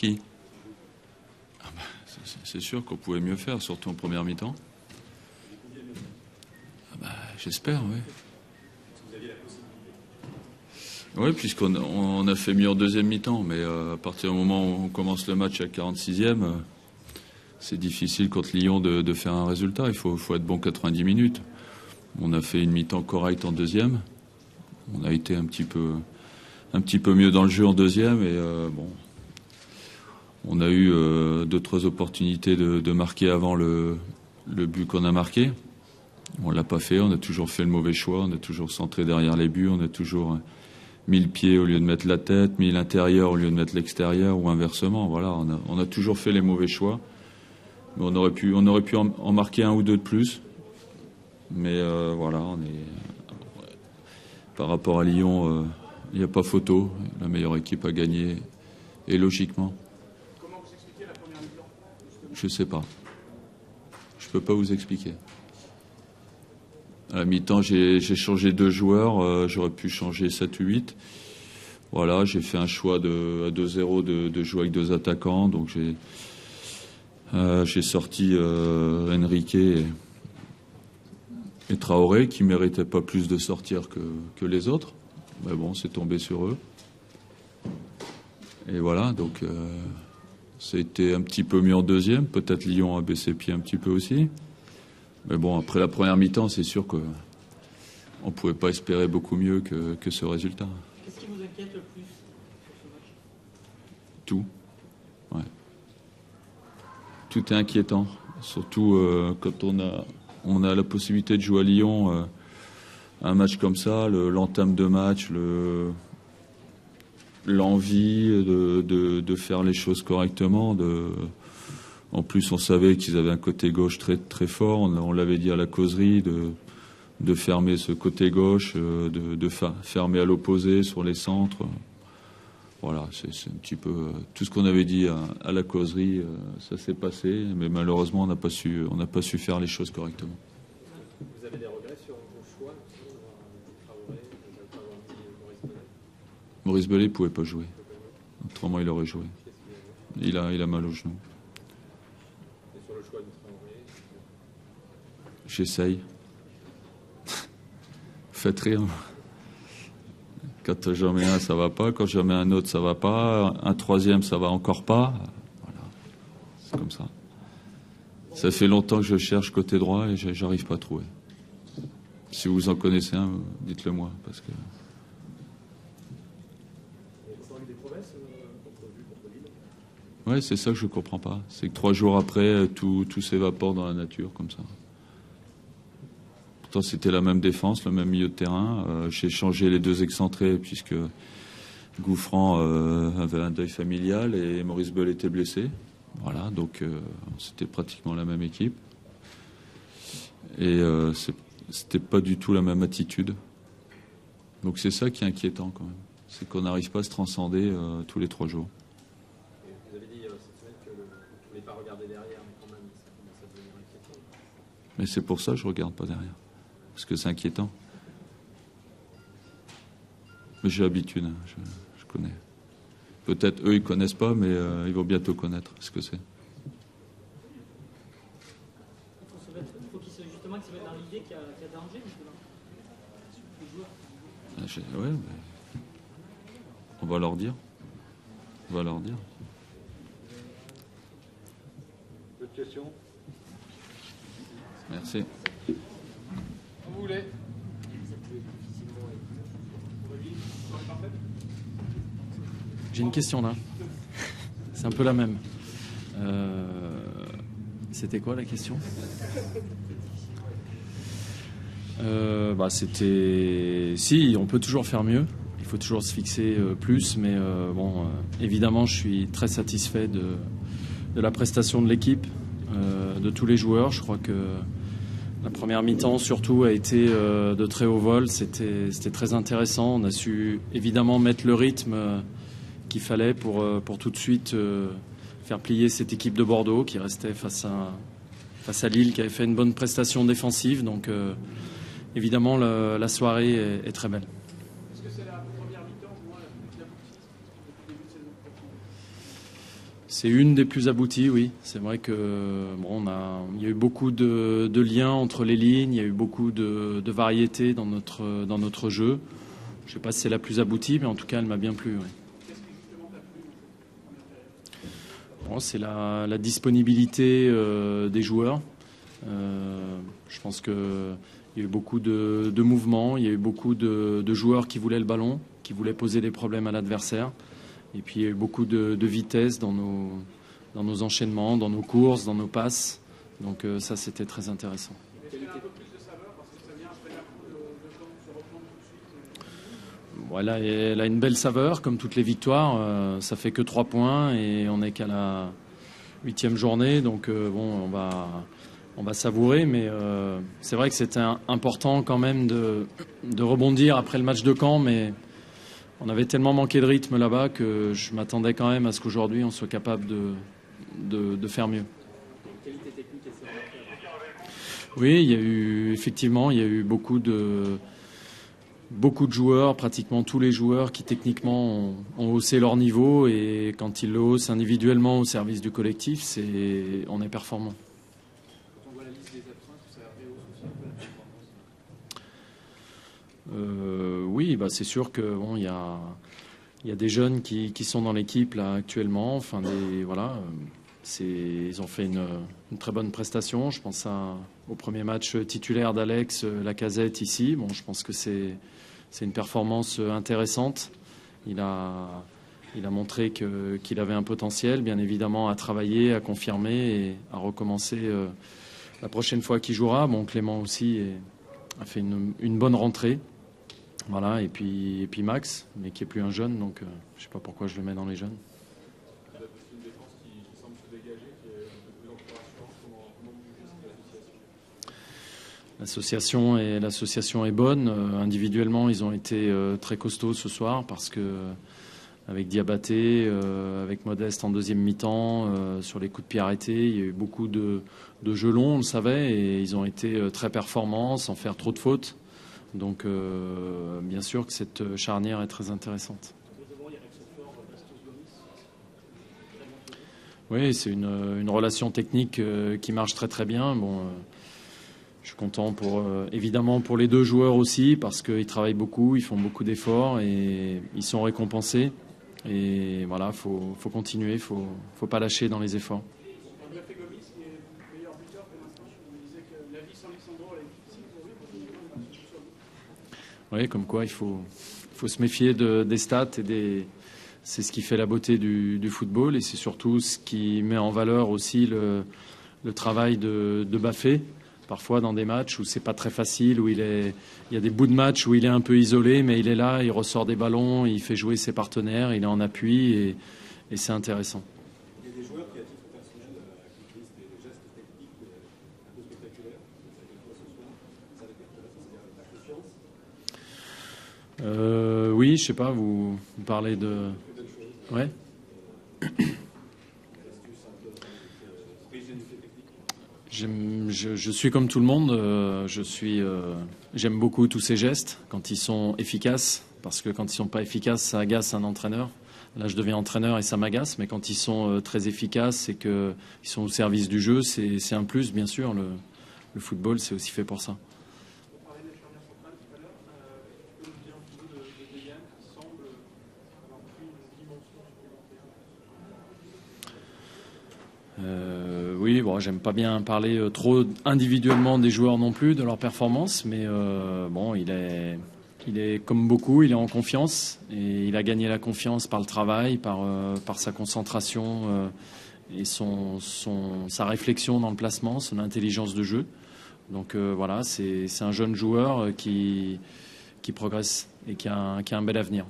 Qui? C'est sûr qu'on pouvait mieux faire, surtout en première mi-temps. J'espère, oui. Oui, puisqu'on a fait mieux en deuxième mi-temps, mais à partir du moment où on commence le match à 46e, c'est difficile contre Lyon de faire un résultat. Il faut être bon 90 minutes. On a fait une mi-temps correcte en deuxième. On a été un petit peu mieux dans le jeu en deuxième, et bon, on a eu 2-3 opportunités de marquer avant le but qu'on a marqué. On l'a pas fait, on a toujours fait le mauvais choix, on a toujours centré derrière les buts, on a toujours mis le pied au lieu de mettre la tête, mis l'intérieur au lieu de mettre l'extérieur, ou inversement. Voilà, on a toujours fait les mauvais choix. Mais on aurait pu en marquer un ou deux de plus. Mais voilà, par rapport à Lyon, il n'y a pas photo. La meilleure équipe a gagné, et logiquement. Comment vous expliquez la première mi-temps? Je sais pas. Je peux pas vous expliquer. À la mi-temps, j'ai changé 2 joueurs. J'aurais pu changer 7 ou 8. Voilà, j'ai fait un choix à 2-0 de jouer avec 2 attaquants. Donc j'ai sorti Enrique et Traoré, qui méritaient pas plus de sortir que les autres. Mais bon, c'est tombé sur eux. Et voilà, donc c'était un petit peu mieux en deuxième. Peut-être Lyon a baissé pied un petit peu aussi. Mais bon, après la première mi-temps, c'est sûr qu'on ne pouvait pas espérer beaucoup mieux que ce résultat. Qu'est-ce qui vous inquiète le plus sur ce match? Tout. Ouais. Tout est inquiétant. Surtout quand on a la possibilité de jouer à Lyon, un match comme ça, l'entame de match, l'envie de faire les choses correctement. En plus, on savait qu'ils avaient un côté gauche très, très fort. On l'avait dit à la causerie, de fermer ce côté gauche, de fermer à l'opposé sur les centres. Voilà, c'est un petit peu tout ce qu'on avait dit à la causerie. Ça s'est passé, mais malheureusement, on n'a pas su faire les choses correctement. Vous avez des regrets sur vos choix, Traoré, de ne pas avoir mis Maurice Bellet? Maurice Bellet ne pouvait pas jouer. Autrement, il aurait joué. Il a mal au genou. Et sur le choix de Traoré? J'essaye. Faites rire. Quand j'en mets un, ça va pas. Quand j'en mets un autre, ça va pas. Un troisième, ça va encore pas. Voilà. C'est comme ça. Ça fait longtemps que je cherche côté droit et j'arrive pas à trouver. Si vous en connaissez un, dites-le moi, parce que. Ouais, c'est ça que je comprends pas. C'est que 3 jours après, tout s'évapore dans la nature comme ça. Pourtant, c'était la même défense, le même milieu de terrain. J'ai changé les 2 excentrés puisque Gouffran avait un deuil familial et Maurice Bellet était blessé. Voilà, donc c'était pratiquement la même équipe. Et c'était pas du tout la même attitude. Donc c'est ça qui est inquiétant quand même. C'est qu'on n'arrive pas à se transcender tous les 3 jours. Vous avez dit cette semaine que vous ne voulez pas regarder derrière, mais quand même, ça commence à devenir inquiétant. Mais c'est pour ça que je regarde pas derrière. Parce que c'est inquiétant. Mais j'ai l'habitude, hein, je connais. Peut-être eux, ils connaissent pas, mais ils vont bientôt connaître ce que c'est. Il faut qu'ils se mettent dans l'idée qu'il y a danger, les joueurs. Ouais, mais on va leur dire. D'autres questions? Merci. Comme vous voulez. J'ai une question là. C'est un peu la même. C'était quoi la question? C'était... Si, on peut toujours faire mieux. Il faut toujours se fixer plus. Mais évidemment, je suis très satisfait de la prestation de l'équipe, de tous les joueurs. Je crois que la première mi-temps, surtout, a été de très haut vol. C'était très intéressant. On a su évidemment mettre le rythme qu'il fallait pour tout de suite faire plier cette équipe de Bordeaux qui restait face à Lille, qui avait fait une bonne prestation défensive. Donc, évidemment, la soirée est très belle. Est-ce que c'est la première mi-temps, pour moi, la plus aboutie depuis le début de saison? C'est une des plus abouties, oui. C'est vrai que il y a eu beaucoup de liens entre les lignes, il y a eu beaucoup de variété dans notre jeu. Je ne sais pas si c'est la plus aboutie, mais en tout cas, elle m'a bien plu. Oui. Bon, c'est la disponibilité des joueurs. Je pense qu'il y a eu beaucoup de mouvements, il y a eu beaucoup de joueurs qui voulaient le ballon, qui voulaient poser des problèmes à l'adversaire. Et puis il y a eu beaucoup de vitesse dans nos enchaînements, dans nos courses, dans nos passes. Donc ça, c'était très intéressant. Voilà, elle a une belle saveur, comme toutes les victoires. Ça fait que 3 points et on n'est qu'à la 8e journée. Donc on va savourer. Mais c'est vrai que c'était important quand même de rebondir après le match de Caen. Mais on avait tellement manqué de rythme là-bas que je m'attendais quand même à ce qu'aujourd'hui on soit capable de faire mieux. Qualité technique et savoir-faire. Oui, il y a eu beaucoup de joueurs, pratiquement tous les joueurs qui techniquement ont haussé leur niveau, et quand ils le haussent individuellement au service du collectif, on est performant. Quand on voit la liste des absents, est-ce que ça rehausse aussi un peu la performance? Oui, c'est sûr que il y a des jeunes qui sont dans l'équipe là actuellement. Enfin, ils ont fait une très bonne prestation. Je pense au premier match titulaire d'Alex Lacazette ici. Bon, je pense que c'est une performance intéressante. Il a montré qu'il avait un potentiel, bien évidemment, à travailler, à confirmer et à recommencer la prochaine fois qu'il jouera. Bon, Clément aussi a fait une bonne rentrée. Voilà, et puis Max, mais qui est plus un jeune, donc je ne sais pas pourquoi je le mets dans les jeunes. Il y a aussi une défense qui semble se dégager, qui est un peu plus encourageante. Comment vous jugez cette L'association est bonne. Individuellement, ils ont été très costauds ce soir parce que avec Diabaté, avec Modeste en deuxième mi-temps, sur les coups de pied arrêtés, il y a eu beaucoup de jeux longs, on le savait, et ils ont été très performants sans faire trop de fautes. Donc, bien sûr que cette charnière est très intéressante. Oui, c'est une relation technique qui marche très très bien. Bon, je suis content évidemment pour les 2 joueurs aussi, parce qu'ils travaillent beaucoup, ils font beaucoup d'efforts et ils sont récompensés. Et voilà, faut continuer, faut pas lâcher dans les efforts. Oui, comme quoi il faut se méfier des stats c'est ce qui fait la beauté du football, et c'est surtout ce qui met en valeur aussi le travail de Bafé. Parfois dans des matchs où c'est pas très facile, où il y a des bouts de match où il est un peu isolé, mais il est là, il ressort des ballons, il fait jouer ses partenaires, il est en appui et c'est intéressant. Il y a des joueurs qui, à titre personnel, qui utilisent des gestes techniques un peu spectaculaires. Ça avec la confiance. Oui, je sais pas, vous parlez de... Ouais. Je suis comme tout le monde. J'aime beaucoup tous ces gestes quand ils sont efficaces, parce que quand ils sont pas efficaces, ça agace un entraîneur. Là, je deviens entraîneur et ça m'agace, mais quand ils sont très efficaces et qu'ils sont au service du jeu, c'est un plus, bien sûr. Le football, c'est aussi fait pour ça. Oui, bon, j'aime pas bien parler trop individuellement des joueurs non plus, de leur performance, mais bon, il est comme beaucoup, il est en confiance et il a gagné la confiance par le travail, par sa concentration et sa réflexion dans le placement, son intelligence de jeu. Donc voilà, c'est un jeune joueur qui progresse et qui a un bel avenir.